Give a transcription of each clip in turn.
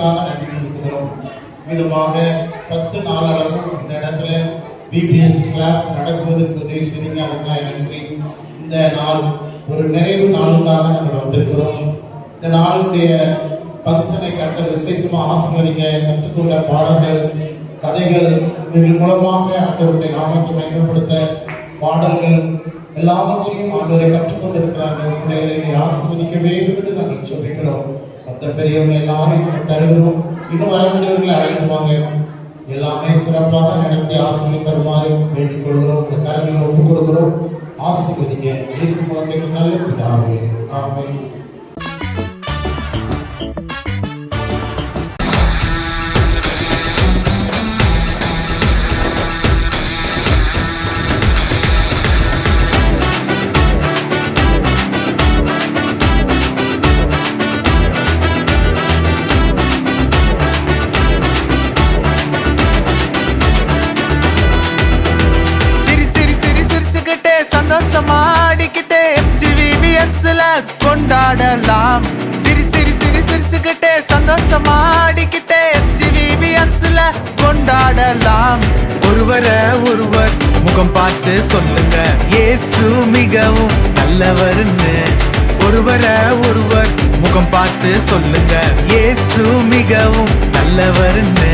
கிருபைகளுக்காக நன்றி கொடுக்கிறோம். மீதுமாக 10 நாளளவும் இந்த இடத்துல பிபிஎஸ் கிளாஸ் நடக்குவதற்கு உதவி செய்யுங்க. அதுக்காக நன்றி. இந்த நாள் ஒரு நிறைவு நாளுக்காக நாங்கள் வந்திருக்கிறோம். இந்த நாளுடைய பரிசனை கர்த்தர் விசேஷமாக ஆசீர்வதிங்க. கற்றுக்கொண்ட பாடல்கள், கதைகள், இவர்கள் மூலமாக ஆண்டவருடைய நாமத்தை மேம்படுத்த பாடல்கள் எல்லாவற்றையும் ஆண்டவரை கற்றுக்கொண்டிருக்கிறார்கள். பிள்ளைகளை ஆசீர்வதிக்க வேண்டும் என்று நாங்கள் சொல்லிக்கிறோம். மற்ற பெரியவங்க எல்லாரும் தருகிறோம். இன்னும் வரக்கூடியவர்களை அழைத்து வாங்க. எல்லாமே சிறப்பாக நடத்தி ஆசீர்வதி தருமாறு வேண்டிக் கொள்கிறோம். இந்த கருவியில் ஒப்புக் கொடுக்கிறோம். ஆசீர்வதிங்க. இயேசு மூலமாக நல்ல பிதாவே. ஆமென். சந்தோஷமாடிக்கிட்டே FGVBSல கொண்டாடலாம். சிரி சிரி சிரி சிரிச்சுக்கிட்டே சந்தோஷமாடிக்கிட்டே FGVBSல கொண்டாடலாம். ஒருவர் முகம் பார்த்து சொல்லுங்க, இயேசு மிகவும் நல்லவர்னு. ஒருவர் முகம் பார்த்து சொல்லுங்க, இயேசு மிகவும் நல்லவர்னு.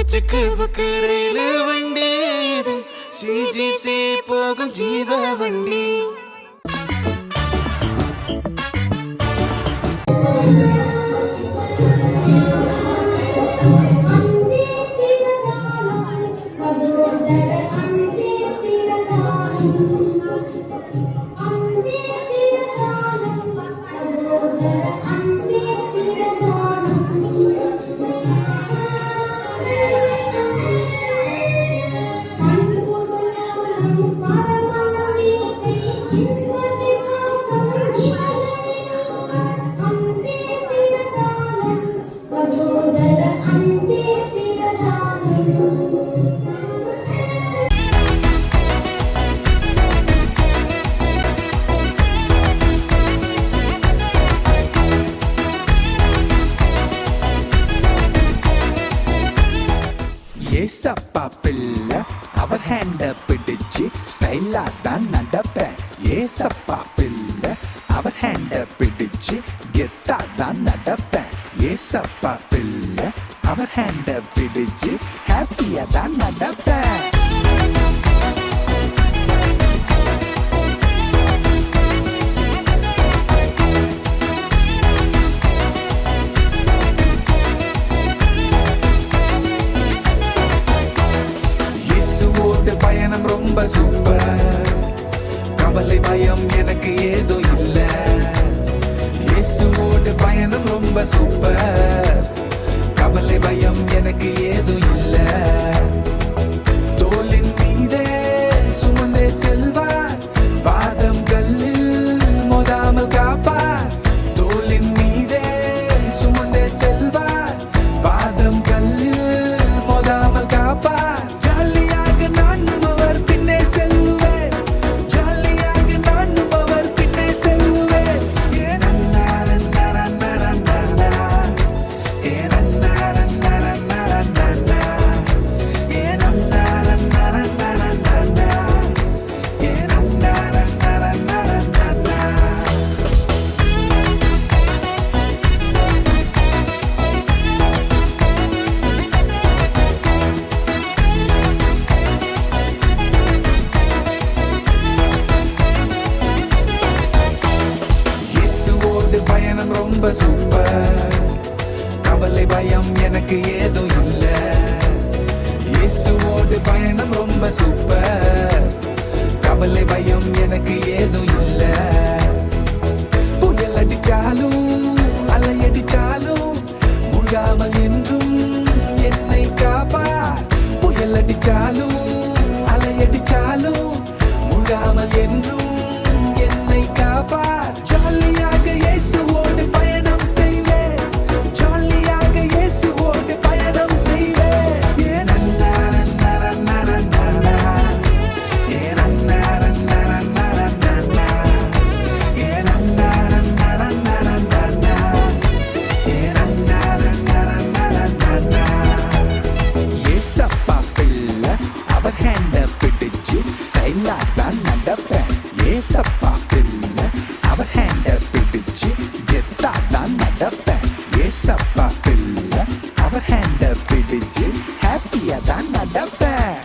சிக்கு புக்கு ரயிலு வண்டி இது சிஜிசி போகும் ஜீவ வண்டி. ஏசப்பா பிள்ளை அவர் ஹேண்ட பிடிச்சு ஸ்டைலா தான் நடப்பேன். ஏசப்பா பிள்ளை அவர் ஹேண்ட பிடிச்சு கெத்தா தான் நடப்பேன். ஏசப்பா பிள்ளை அவர் ஹேண்ட பிடிச்சு ஹாப்பியா தான் நடப்பேன். பயணம் ரொம்ப சூப்பர், கவலை பயம் எனக்கு ஏதோ இல்ல. இயேசுவோட பயணம் ரொம்ப சூப்பர், கவலை பயம் எனக்கு ஏதோ இல்ல. தோளின் மீதே சுமந்தே செல்வார், பாதம் கல்லில் மோதாமல் காப்பார். தோளின் மீதே சுமந்தே செல்வார், பாதம் கல்லில் மோதாமல் காப்பார். பயணம் ரொம்ப சூப்பர், கவலை பயம் எனக்கு ஏதோ இல்ல. இயேசுவோட பயணம் ரொம்ப சூப்பர், கவலை பயம் எனக்கு ஏதோ இல்ல. புயல் அடிச்சாலும் அலை அடிச்சாலும் முழாமல் என்றும் என்னை காப்பார். புயல் அடிச்சாலும் அலை அடிச்சாலும் முழாமல் என்றும் என்னை காப்பார். ஜாலியாக இயேசுவோடு பயணம் செய்வேன், ஜாலியாக இயேசுவோடு பயணம் செய்வேன். ஏன் ஏசப்பா பிள்ளை அவர் ஹேண்ட பிடிச்சு ஸ்டைலா தான் நடப்பேன். ஏசப்பா பிள்ளை அவர் ஹேண்ட பிடிச்சு கெத்தா தான் நடப்பேன். ஏசப்பா பிள்ளை அவர் ஹேண்ட பிடிச்சு ஹாப்பியா தான் நடப்பேன்.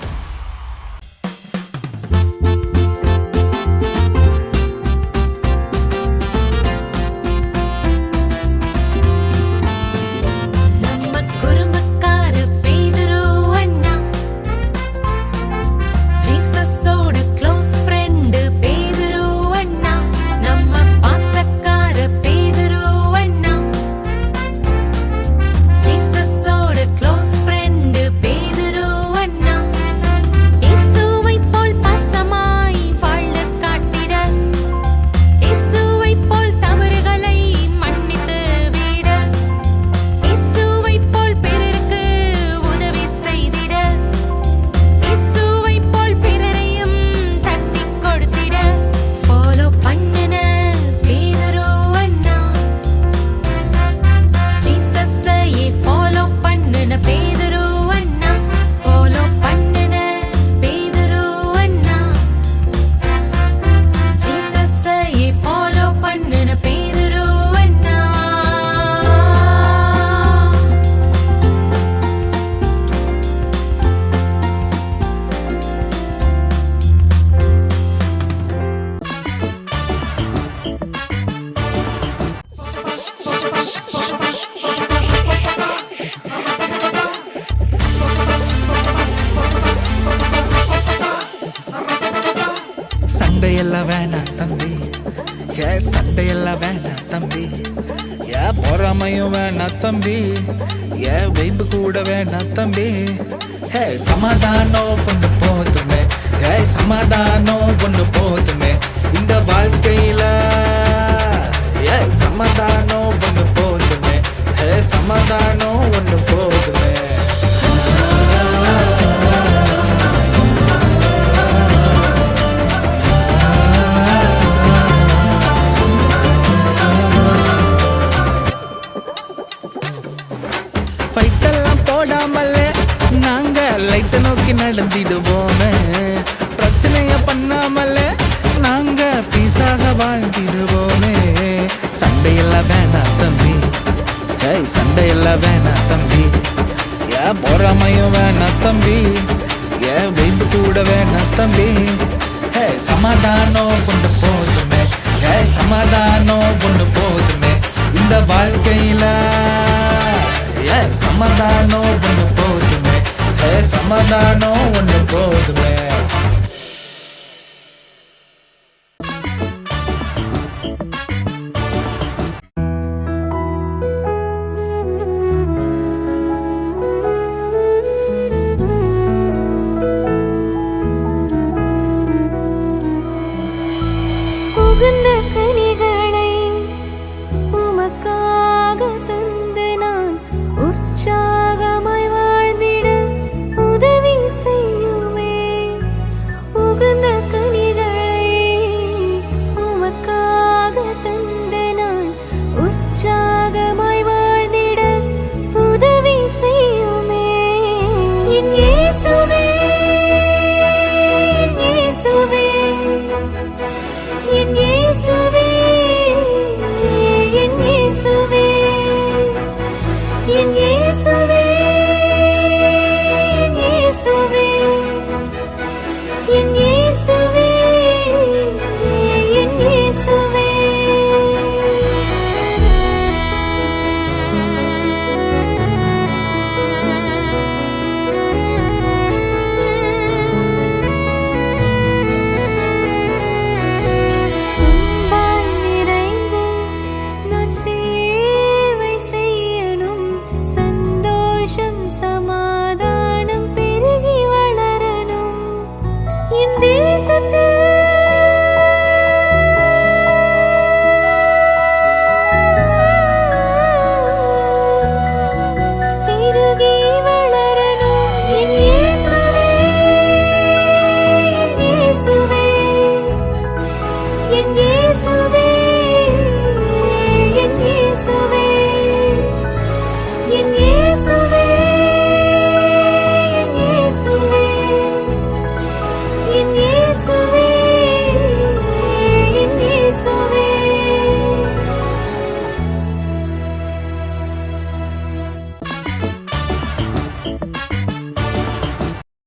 சண்டையெல்லாம் வேணாம் தம்பி, சண்டையெல்லாம் வேணாம் தம்பி. பொறாமையும் வேணாம் தம்பி, வைப்பு கூட வேணாம் தம்பி. சமாதானம் ஒன்று போதுமே, சமாதானம் ஒன்று போதுமே இந்த வாழ்க்கையில. சமாதானம் ஒன்று போதுமே, சமாதானம் ஒன்று போதுமே. ஃபைட்டெல்லாம் போடாமலே நாங்க லைட் வளர்ந்திடுவோமே. பிரச்சனைய பண்ணாமலே நாங்க பீஸாக வாழ்ந்திடுவோமே. சண்டையெல்லாம் வேணாம் தம்பி, சண்டையெல்லாம் வேணாம் தம்பி, ஏன் பொறாமையும் வேணாம் தம்பி, ஏன் வைப்பு கூட வேணாம் தம்பி. சமாதானம் கொண்டு போதுமே, சமாதானம் கொண்டு போதுமே இந்த வாழ்க்கையில. சமாதானம் கொண்டு போதுமே, சமாதானம் ஒன்று போதுமே.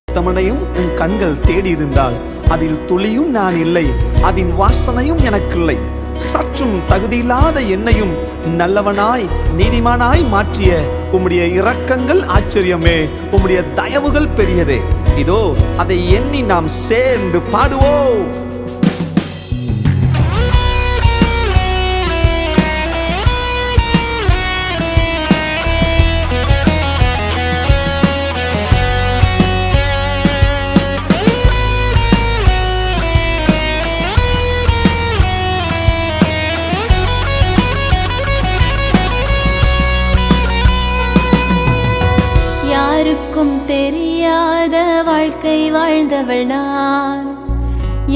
தமிழையும் உன் கண்கள் தேடி இருந்தால் அதில் துளியும் நான் இல்லை, அதன் வாசனையும் எனக்கில்லை. சற்றும் தகுதியில்லாத என்னையும் நல்லவனாய் நீதிமானாய் மாற்றிய உம்முடைய இரக்கங்கள் ஆச்சரியமே, உம்முடைய தயவுகள் பெரியதே. இதோ அதை எண்ணி நாம் சேர்ந்து பாடுவோம். யாருக்கும் தெரியாத வாழ்க்கை வாழ்ந்தவள் நான்,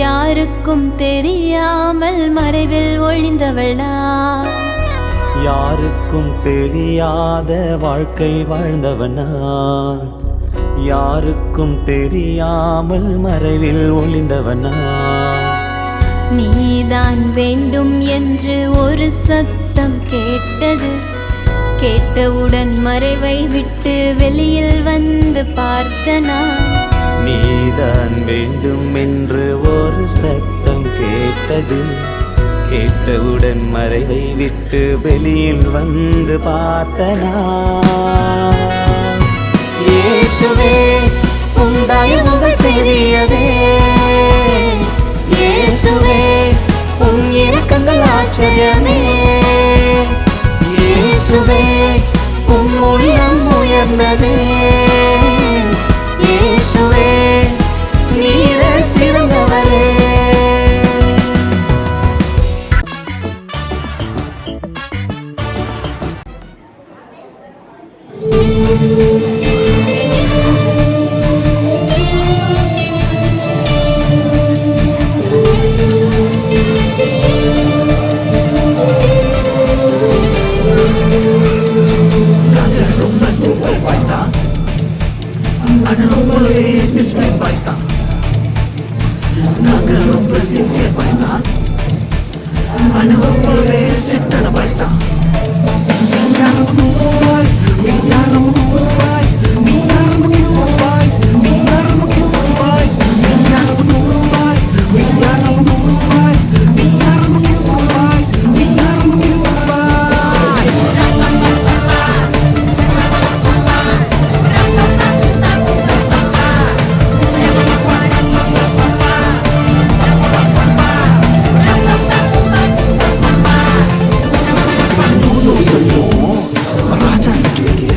யாருக்கும் தெரியாமல் மறைவில் ஒளிந்தவள் நான். யாருக்கும் தெரியாத வாழ்க்கை வாழ்ந்தவன் நான், யாருக்கும் தெரியாமல் மறைவில் ஒளிந்தவன் நான். நீதான் வேண்டும் என்று ஒரு சத்தம் கேட்டது, கேட்டவுடன் மறைவை விட்டு வெளியில் வந்து பார்த்தனா. நீதான் வேண்டும் என்று ஒரு சத்தம் கேட்டது, கேட்டவுடன் மறைவை விட்டு வெளியில் வந்து பார்த்தனா. இயேசுவே உம் தயவுகள் பெரியதே, இயேசுவே உம் இரக்கங்கள் ஆச்சரியமே, இயேசுவே உம் உள்ளம் உயர்ந்ததே, இயேசுவே நீரே சிறந்தவரே. ஆனா ரொம்பவே ஸ்ட்ரிக்டான பாய்ஸ் தான். We are the cool boys, we are the cool boys, we are the cool boys, we are the cool boys, we are the cool boys, we are the cool boys, we are the cool boys, we are the cool boys. சொல்லுவோம் ராஜா கிட்டே,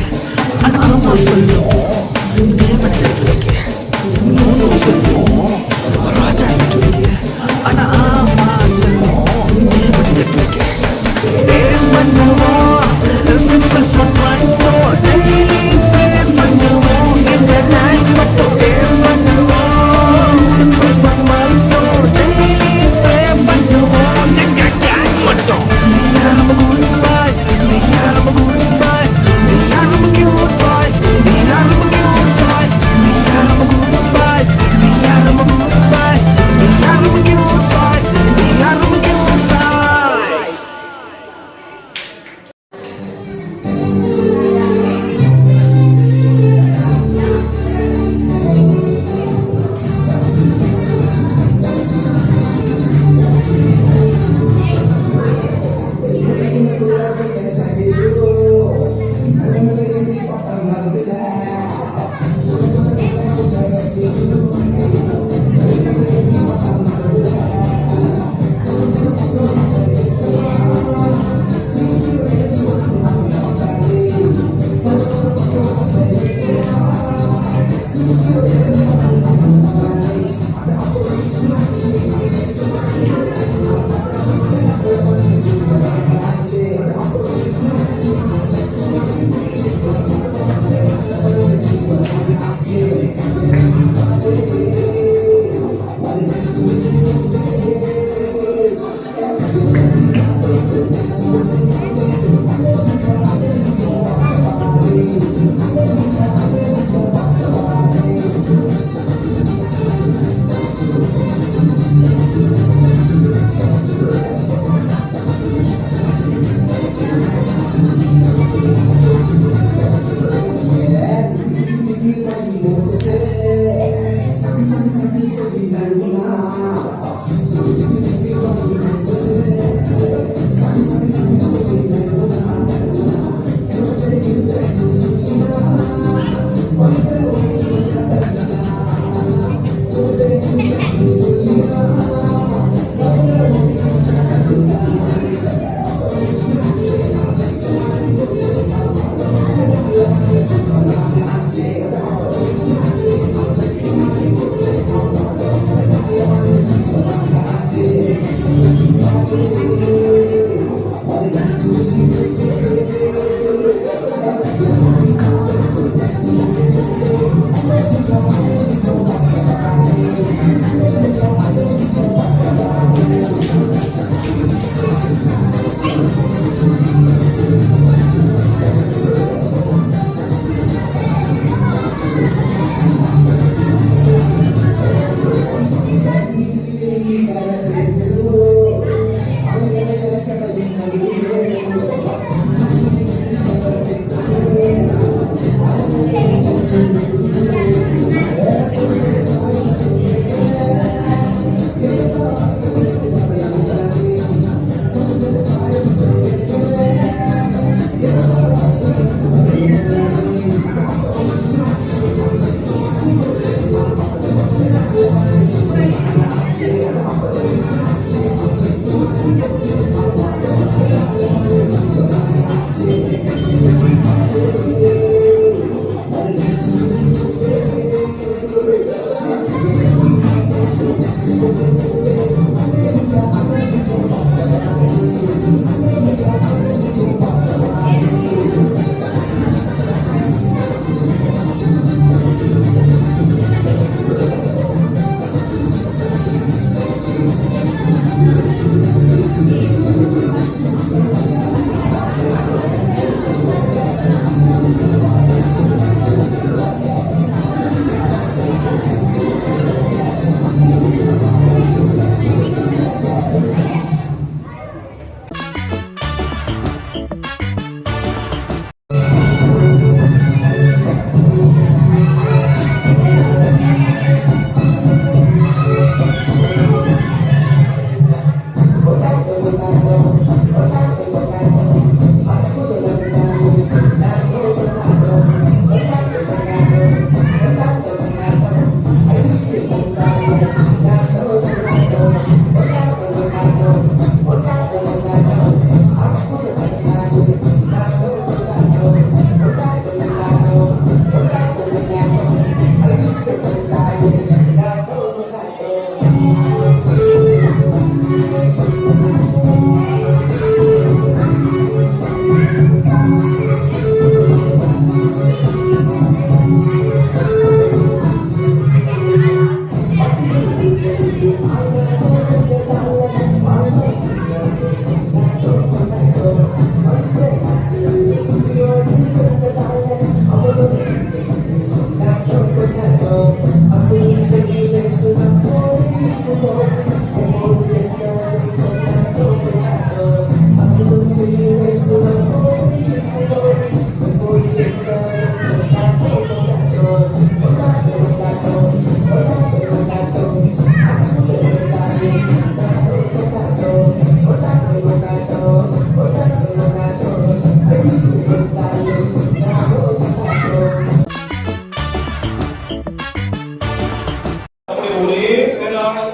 ஆனா ஆமா சொல்லுவோம் தேவன் கிட்டே. சொல்லுவோம் ராஜா கிட்டே, ஆனா ஆமா சொல்லுவோம் தேவன் கிட்டே. தேஸ் பண்ணுவோம் சிம்பிள் ஃபார் பண்ணுவோம் டெய்லி ப்ரேயர் பண்ணுவோம் இந்த நைட் மட்டும். தேஸ் பண்ணுவோம் சிம்பிள் ஃபார் பண்ணுவோம் டெய்லி ப்ரேயர் பண்ணுவோம் எங்க கேங் மட்டும். We are the good boys, we are the good boys, we are the cute boys, we are the cute boys, we are the good boys, we are the good boys, we are the cute boys, we are the cute boys.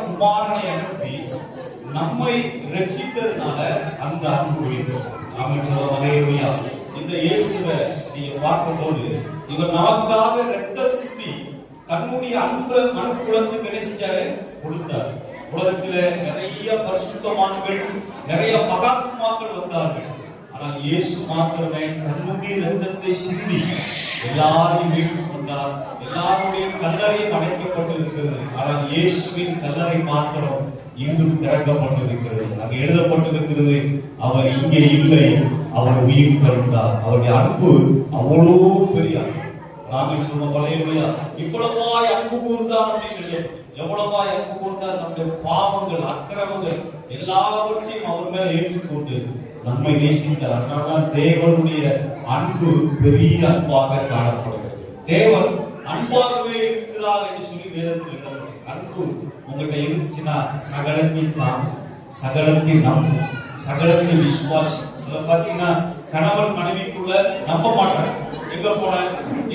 குமாரனை அனுப்பி நம்மை ரட்சித்ததுனால அந்த அன்பு வேண்டும். ஹல்லேலூயா. இந்த இயேசுவை நீங்க பார்க்கும்போது இவர் நமக்காக ரத்த சிந்தி தன்னுடைய அன்பை மனுக்குலத்துக்கு என்ன செஞ்சாரு? கொடுத்தார். உலகத்துல நிறைய பரிசுத்தவான்கள் நிறைய மகாத்மாக்கள் வந்தார்கள். ஆனால் இயேசு மாத்திரமே தன்னுடைய ரத்தத்தை சிந்தி எல்லாரையும் மீட்டு கொண்டார். எல்லாருடைய கல்லறையும் அடைக்கப்பட்டிருக்கிறது. ஆனால் இயேசுவின் கல்லறை மாத்திரம் இன்றும் திறக்கப்பட்டிருக்கிறது. அங்கு எழுதப்பட்டிருக்கிறது, அவர் இங்கே இல்லை, அவர் உயிர் கண்டார். அவருடைய அன்பு அவ்வளோ பெரிய நாங்கள் சொன்ன பழைய இவ்வளவாய் அன்பு கூர்ந்தார் அப்படின்னு எவ்வளவாய் அன்பு கூர்ந்தார். நம்முடைய பாவங்கள் அக்கிரமங்கள் எல்லாவற்றையும் அவர் மேல ஏற்றுக்கொண்டு நம்மை நேசித்தார். அதனால்தான் தேவனுடைய அன்பு பெரிய அன்பாக காணப்படுகிறது. தேவன் அன்பாகவே இருக்கிறார் என்று சொல்லி வேதத்தில் இருக்கிறது. அன்பு உங்கள்கிட்ட இருந்துச்சுன்னா சகலத்தின் நாம் சகலத்தின் நம் சகலத்தின் விசுவாசம். சில பாத்தீங்கன்னா கணவன் மனைவிக்குள்ள நம்ப மாட்டாங்க. எங்க போன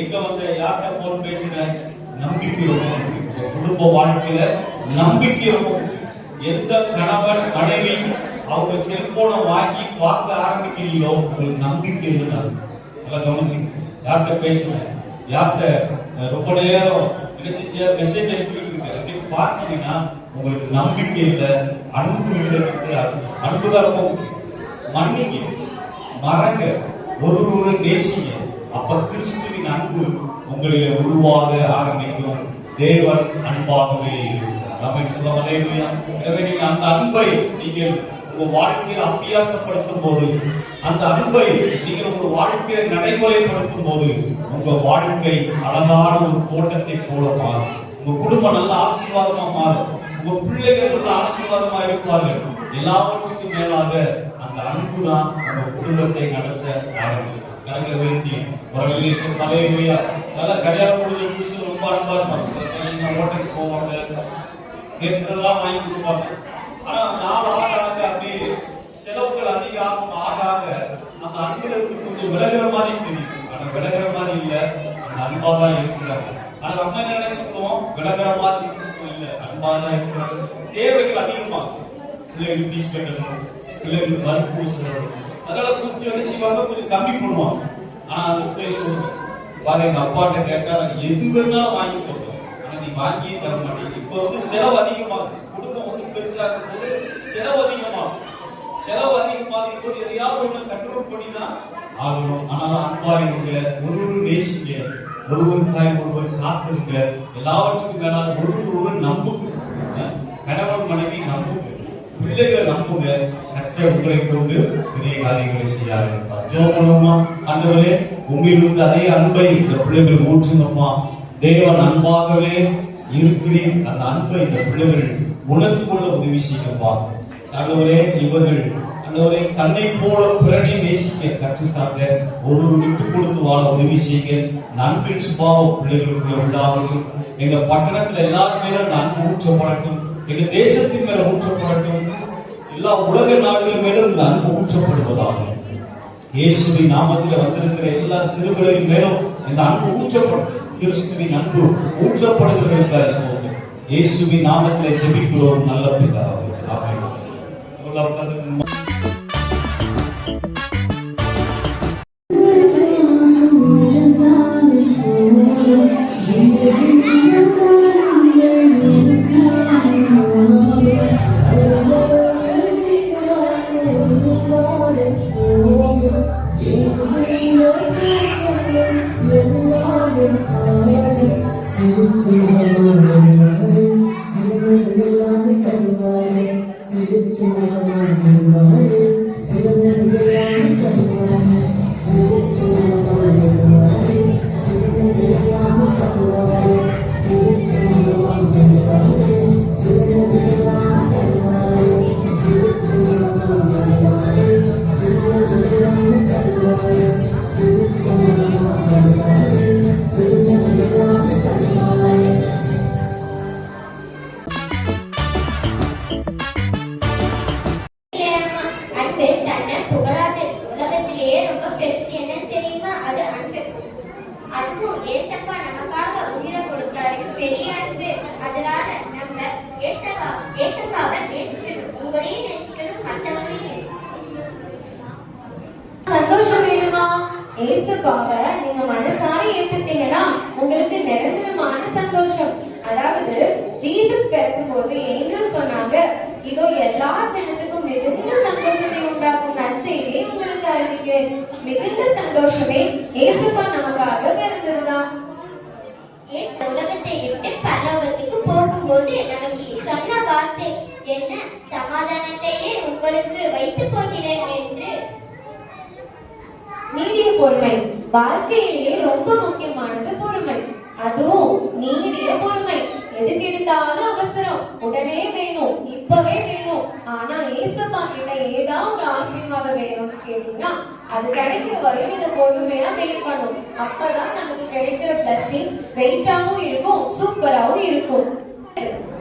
எங்க வந்து யார்கிட்ட போன் பேசுற நம்பிக்கை ரொம்ப குடும்ப வாழ்க்கையில நம்பிக்கை ரொம்ப. எந்த கணவன் மனைவி அவங்க செல்போனை வாங்கி பார்க்க ஆரம்பிக்கிறீங்களோ உங்களுக்கு நம்பிக்கை இருந்தாங்க. நல்லா கவனிச்சுங்க. யார்கிட்ட பேசுறேன், யார்கிட்ட ரொம்ப நேரம் என்ன செஞ்ச மெசேஜ் அனுப்பிட்டு இருக்க அப்படின்னு பார்த்தீங்கன்னா உங்களுக்கு நம்பிக்கை இல்லை, அன்பு இல்லை. அன்புதான் இருக்கும். மன்னிங்க, மறங்க, ஒரு நேசிங்க. அப்ப கிறிஸ்துவின் அன்பு உங்களிலே உருவாக ஆரம்பிக்கும். தேவன் அன்பாகவே நம்மை சொல்ல ஹல்லேலூயா. எனவே நீங்க அந்த அன்பை நீங்கள் உங்க வாழ்க்கையில் அபியாசப்படுத்தும் போது, அந்த அன்பை நீங்கள் உங்க வாழ்க்கையை நடைமுறைப்படுத்தும் போது உங்க வாழ்க்கை அழகான ஒரு தோட்டத்தை போல மாறும். உங்க குடும்பம் நல்ல ஆசீர்வாதமா மாறும். உங்க பிள்ளைகள் நல்ல ஆசீர்வாதமா இருப்பார்கள். எல்லாவற்றுக்கும் மேலாக அந்த அன்பு தான் உங்க குடும்பத்தை நடத்த ஆரம்பிக்கும். கரங்களை வேண்டி ஹல்லேலூயா. நல்ல கல்யாணம் முடிஞ்ச புருஷன் ரொம்ப அன்பா இருப்பாங்க. ஹோட்டலுக்கு போவாங்க, கேட்கிறதெல்லாம் வாங்கி கொடுப்பாங்க. ஆனா நாள் ஆக அப்படியே செலவுகள் அதிகம் ஆக அந்த அன்புல கொஞ்சம் விலகிற மாதிரி தெரியும். ஆனா விலகிற மாதிரி இல்ல, அன்பா தான் இருக்கிறாங்க. ஆனா நம்ம என்ன நினைச்சுக்கோம், விலகிற மாதிரி இல்ல, அன்பா தான் இருக்கிறாங்க. தேவைகள் அதிகமா, பிள்ளைகளுக்கு ஃபீஸ் கட்டணும், பிள்ளைகளுக்கு மருத்துவ செலவு, அதனால கொஞ்சம் என்ன செய்வாங்க, கொஞ்சம் கம்மி பண்ணுவாங்க. ஆனா அது பிள்ளை சொல்லுங்க, பாரு எங்க அப்பாட்ட கேட்டா எது வேணாலும் வாங்கி கொடுப்போம், ஆனா நீ வாங்கியே தர மாட்டேங்க. இப்ப வந்து செலவு அதிகமாகுது. குடும்பம் வந்து பெருசா இருக்கும்போது செலவு அதிகமாகும். செலவு அதிகமாகும் போது எதையாவது ஒண்ணு கண்ட்ரோல் பண்ணிதான் ஆகணும். ஆனால் அன்பாயிருங்க, ஒருவர் நேசிங்க, ஒருவருக்காய் ஒருவர் காத்துருங்க. எல்லாவற்றுக்கும் மேலாக ஒருவர் நம்புங்க. கணவன் மனைவி நம்புங்க, பிள்ளைகளை நம்புங்க. கற்ற உங்களை கொண்டு பெரிய காரியங்களை செய்யாது. ஜோமனமா ஆண்டவரே, உங்களிலிருந்து அதே அன்பை இந்த பிள்ளைகள் ஊற்றுங்கம்மா. தேவன் அன்பாகவே இருக்கிறீர். அந்த அன்பை இந்த பிள்ளைகள் உணர்ந்து கொள்ள உதவி செய்யப்பா. ஆண்டவரே, இவர்கள் ஆண்டவரே தன்னை போல பிறனை நேசிக்க கற்றுத்தாங்க. ஒரு விட்டு கொடுத்து வாழ உதவி செய்ய. அன்பின் சுபாவம் பிள்ளைகளுக்குள்ள உண்டாகட்டும். எங்க பட்டணத்துல எல்லாரும் மேல அன்பு ஊற்றப்படட்டும். எங்க தேசத்தின் மேல ஊற்றப்படட்டும். எல்லா உலக நாடுகள் மேலும் இந்த அன்பு ஊற்றப்படுவதாக. இயேசுவின் நாமத்தில் வந்திருக்கிற எல்லா சிறுகளின் மேலும் இந்த அன்பு ஊற்றப்படும். கிறிஸ்துவின் அன்பு ஊற்றப்படுகிற இயேசுவின் நாமத்தில் ஜெபிக்கிறோம் நல்ல பிதாவே. ஆமென். அன்பு தன்னை புகழாது. உலகத்திலேயே ரொம்ப பெருசு என்ன தெரியுமா? அது அன்பு. அதுவும் ஏசப்பா நமக்காக உயிரை கொடுத்தாரு. பெரிய அன்பு. அதனால நம்ம ஏசப்பாவை நேசிக்கணும். உங்களையும் நேசிக்கணும், மற்றவங்களையும் நேசிக்கணும். சந்தோஷம் வேணுமா? ஏசப்பாவை நீங்க மனசார ஏத்துட்டீங்கன்னா உங்களுக்கு நிரந்தரமான சந்தோஷம். அதாவது ஜீசஸ் பிறக்கும் போது ஏஞ்சல் சொன்னாங்க, இதோ எல்லா ஜனத்துக்கும் மிகுந்த சந்தோஷத்தை உண்டாக்கும் நற்செய்தியை உங்களுக்கு அறிவிக்கிறேன். மிகுந்த சந்தோஷமே ஏசப்பா நமக்காக பிறந்ததுதான். உலகத்தை விட்டு பரலோகத்துக்கு போகும்போது நமக்கு சொன்ன வார்த்தை என்ன? சமாதானத்தையே உங்களுக்கு வைத்து போகிறேன் என்று. நீடிய பொறுமை வாழ்க்கையிலேயே ரொம்ப முக்கியமானது. பொறுமை, அதுவும் நீடிய பொறுமை. எதுக்கு எடுத்தாலும் அவசரம், உடனே வேணும், இப்பவே வேணும். ஆனா ஏசப்பா கிட்ட ஏதாவது ஒரு ஆசீர்வாதம் வேணும்னு கேட்டீங்கன்னா அது கிடைக்கிற வரையும் இந்த பொறுமையா வெயிட் பண்ணும். அப்பதான் நமக்கு கிடைக்கிற பிளஸிங் வெயிட்டாவும் இருக்கும், சூப்பராவும் இருக்கும்.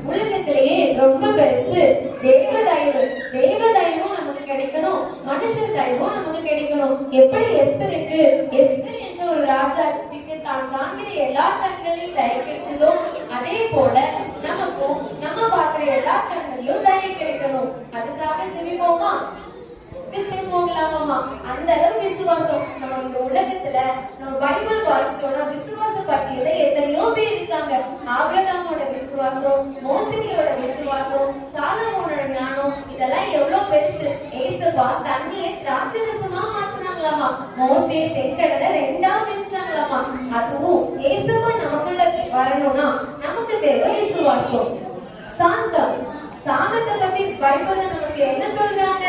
உலகத்திலேயே ரொம்ப பெருசு தேவதயவு. தேவதயவும் நமக்கு கிடைக்கணும், மனுஷர் தயவும் நமக்கு கிடைக்கணும். எப்படி எஸ்தருக்கு என்ற ஒரு ராஜாவுக்கு தான் காண்கிற எல்லா கண்களையும் தய கிடைச்சதோ, அதே போல நமக்கும் நம்ம பார்க்கிற எல்லா கண்களிலும் தய கிடைக்கணும். அதுக்காக ஜெபிப்போமா? போகலாமா? அந்த அளவு விசுவாசம் நம்ம இந்த உலகத்துல நம்ம பைபிள் வாசிச்சோம்னா விசுவாச பட்டியல எத்தனையோ பேர் இருக்காங்க. ஆபிரகாமோட விசுவாசம், மோசேயோட விசுவாசம், சாலமோனோட ஞானம், இதெல்லாம் எவ்வளவு பெருசு. ஏசப்பா தண்ணியை திராட்சரசமா மாத்தினாங்களாமா. மோசே செங்கடலை ரெண்டா பிரிச்சாங்களாமா. அதுவும் ஏசப்பா நமக்குள்ள வரணும்னா நமக்கு தேவை விசுவாசம். சாந்தம். சாந்தத்தை பத்தி பைபிள்ல நமக்கு என்ன சொல்றாங்க?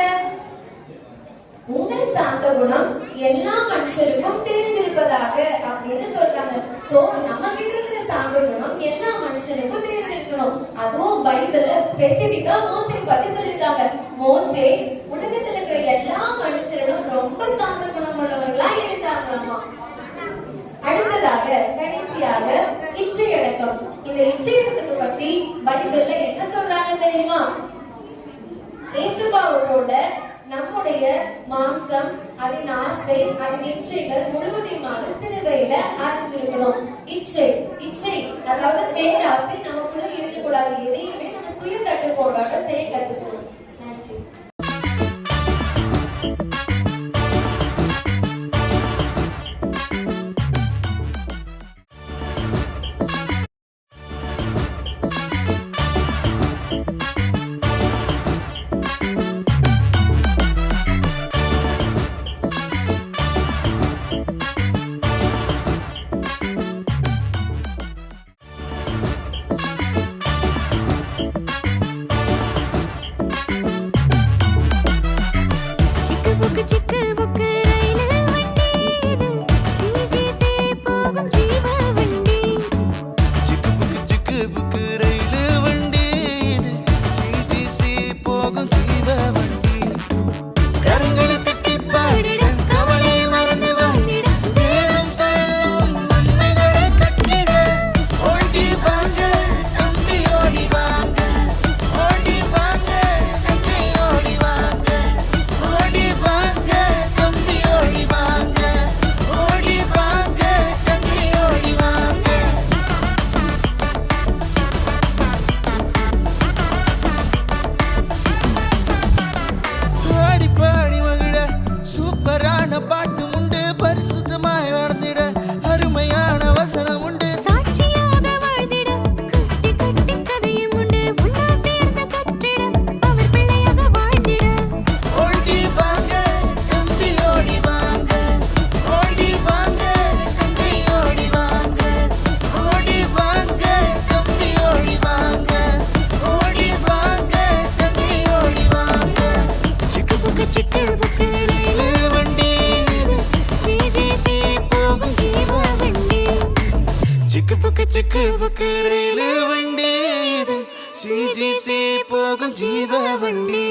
உங்கள் சாந்த குணம் எல்லா மனுஷருக்கும் தெரிந்திருப்பதாக அப்படின்னு சொல்றாங்க. சோ நம்ம கிட்ட இருக்கிற சாந்த குணம் எல்லா மனுஷனுக்கும் தெரிந்திருக்கணும். அதுவும் பைபிள்ல ஸ்பெசிபிக்கா மோசே பத்தி சொல்லிருக்காங்க. மோசே உலகத்துல இருக்கிற எல்லா மனுஷரும் ரொம்ப சாந்த குணம் உள்ளவர்களா இருந்தாங்களாமா. அடுத்ததாக கடைசியாக இச்சை அடக்கம். இந்த இச்சை அடக்கத்தை பத்தி பைபிள்ல என்ன சொல்றாங்க தெரியுமா? ஏசப்பாவோட நம்முடைய மாம்சம், அதன் ஆசை, அதன் இச்சைகள் முழுவதையுமாக சிலுவையில அடைஞ்சிருக்கணும். இச்சை அதாவது பேராசை நமக்குள்ள இருக்கக்கூடாது. எதையுமே நம்ம சுய கட்டுப்பாடோட செய்ய கற்றுக்கணும். நன்றி. புக்கு புக்கு ரயிலு வண்டி இது சிஜிசி போகும் ஜீவ வண்டி.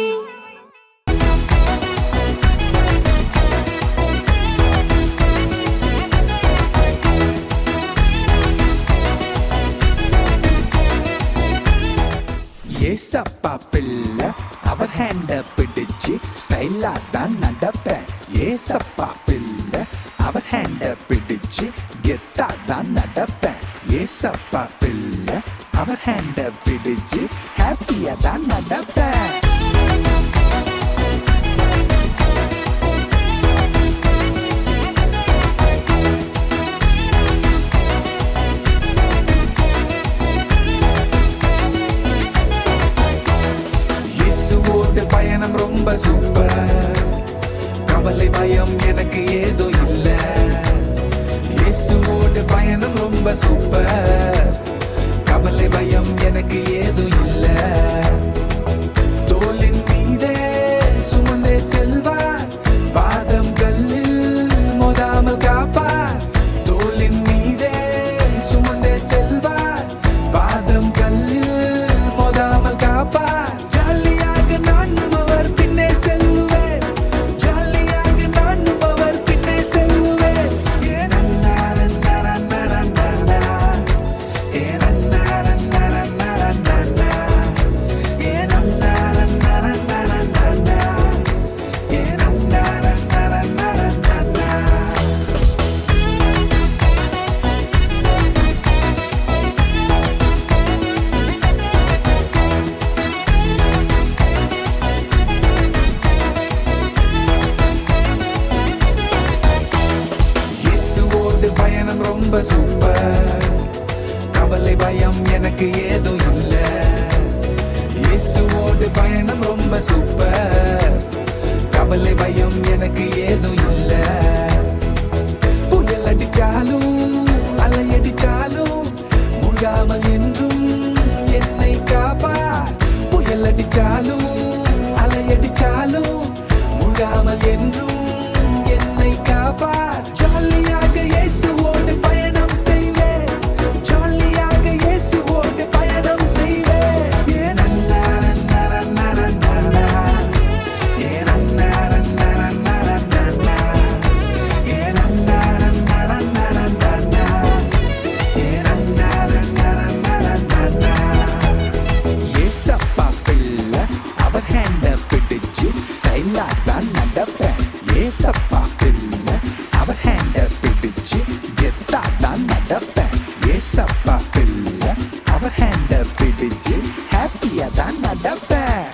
ஏசப்பா பிள்ளை அவர் ஹேண்ட பிடிச்சு ஸ்டைலா தான் நடப்பேன். ஏசப்பா பிள்ளை அவர் ஹேண்ட பிடிச்சு கெத்தா தான் நடப்பேன். ஏசப்பா பிள்ளை அவர் ஹேண்ட பிடிச்சு ஹாப்பியா தான் நடப்பேன். பயணம் ரொம்ப சூப்பர், கவலை பயம் எனக்கு ஏதோ இல்ல. இயேசுவோட பயணம் ரொம்ப சூப்பர், கவலை பயம் எனக்கு ஏதோ இல்ல. தோளின் மீதே சுமந்தே செல்வார், பாதம் கல்லில் மோதாமல் காப்பார். தோளின் மீதே சுமந்தே செல்வார், பாதம் கல்லில் மோதாமல் காப்பார். பயணம் ரொம்ப சூப்பர், கவலை பயம் எனக்கு ஏதோ இல்ல. இயேசுவோட பயணம் ரொம்ப சூப்பர், கவலை பயம் எனக்கு ஏதோ இல்ல. புயல் அடிச்சாலும் அலையடிச்சாலும் முழாமல் என்றும் என்னை காப்பார். புயல் அடிச்சாலும் அலையடிச்சாலும் முழாமல் என்றும் என்னை காப்பார். ஜாலியாக இயேசுவோடு பயணம் செய்வேன், ஜாலியாக இயேசுவோடு பயணம் செய்வேன். ஏன் அண்ணா அண்ணா அண்ணா அண்ணா, ஏன் அண்ணா அண்ணா அண்ணா அண்ணா, ஏன் அண்ணா அண்ணா அண்ணா அண்ணா, ஏன் அண்ணா அண்ணா அண்ணா அண்ணா. ஏசப்பா பிள்ளை அவர் ஹேண்ட பிடிச்சு ஸ்டைலா தான் நடப்பேன். ஏசப்பா பிள்ளை அவர் ஹேண்ட பிடிச்சு கெத்தா தான் நடப்பேன். ஏசப்பா பிள்ளை அவர் ஹேண்ட பிடிச்சு ஹாப்பியா தான் நடப்பேன்.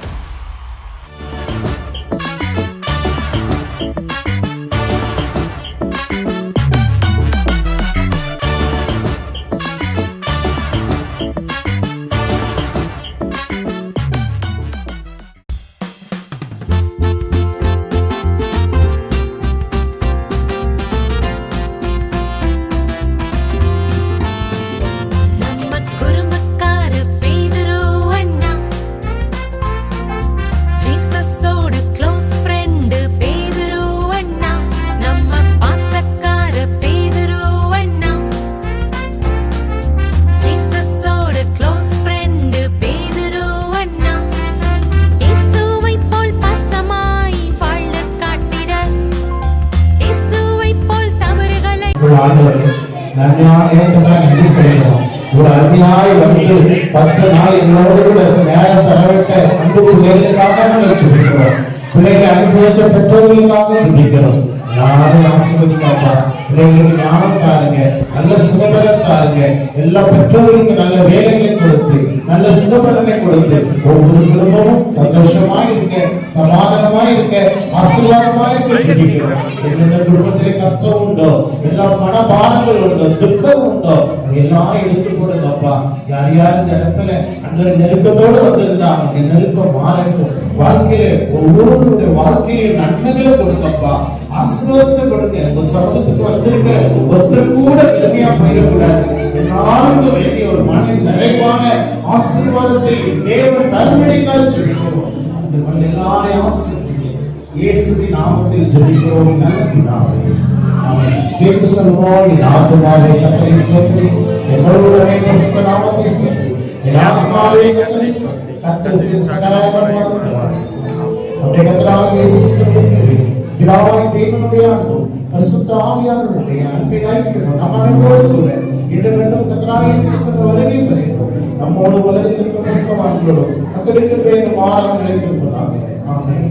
ஒரு அருமையாய் வந்து 10 நாள் எங்களோடு கூட நேரம் செலவிட்ட அன்பு பிள்ளைகளுக்காக சொல்லிக்கிறோம். பிள்ளைகளை அனுப்பி வச்ச பெற்றோர்களுக்காக துடிக்கிறோம். யாரும் ஆசீர்வதிக்காப்பா, பிள்ளைகளுக்கு ஞானம் தாருங்க, நல்ல சுகபலம் தாருங்க. எல்லா பெற்றோர்களுக்கு நல்ல வேலைகளை கொடுத்து நல்ல சுகபலனை கொடுத்து ஒவ்வொரு குடும்பமும் சந்தோஷமாய் இருக்க, சமாதானமாய் இருக்க, ஆசீர்வாதமாய் இருக்க துடிக்கிறோம். என்னென்ன குடும்பத்திலே கஷ்டம் உண்டோ, எல்லா மனபாரங்கள் உண்டோ, துக்கம் உண்டோ, எல்லாம் எடுத்து போடுங்கப்பா. யார் யார் இந்த இடத்துல அந்த நெருக்கத்தோடு வந்திருந்தா அந்த நெருக்கம் மாறட்டும். வாழ்க்கையில ஒவ்வொருவருடைய வாழ்க்கையில நன்மைகளை கொடுங்கப்பா, ஆசீர்வாதத்தை கொடுங்க. உங்க சமூகத்துக்கு வந்திருக்கிற ஒருத்தர் கூட எளிமையா போயிடக்கூடாது. எல்லாருக்கும் வேண்டிய ஒரு மன நிறைவான ஆசீர்வாதத்தை தேவன் தருவடைக்கால் சொல்லிக்கிறோம். அந்த எல்லாரையும் ஆசீர்வதிங்க. இயேசுவின் நாமத்தில் ஜெபிக்கிறோம் நல்ல பிதாவே. சேர்த்து சொல்லுவோம், என் ஆத்துமாவே கர்த்தரை ஸ்தோத்திரி, என் முழுவதுமே பரிசுத்த நாமத்தை ஸ்தோத்திரி, என் ஆத்துமாவே கர்த்தரை ஸ்தோத்திரி, கர்த்தர் செய்த சகல நன்மைகளுக்காக. நம்முடைய கர்த்தராகிய இயேசு கிறிஸ்துவின் பிதாவாகிய தேவனுடைய அன்பும் பரிசுத்த ஆவியானவருடைய அன்பின் ஐக்கியமும் நம் அனைவரோடும் இன்றும் என்றும் கர்த்தராகிய இயேசு கிறிஸ்துவின் வருகை வரைக்கும் நம்மோடு உலகத்திற்கு பரிசுத்தவான்களோடும் கர்த்தருக்கு வேண்டும் ஆராதனை நிலைத்திருப்பதாக. ஆமென்.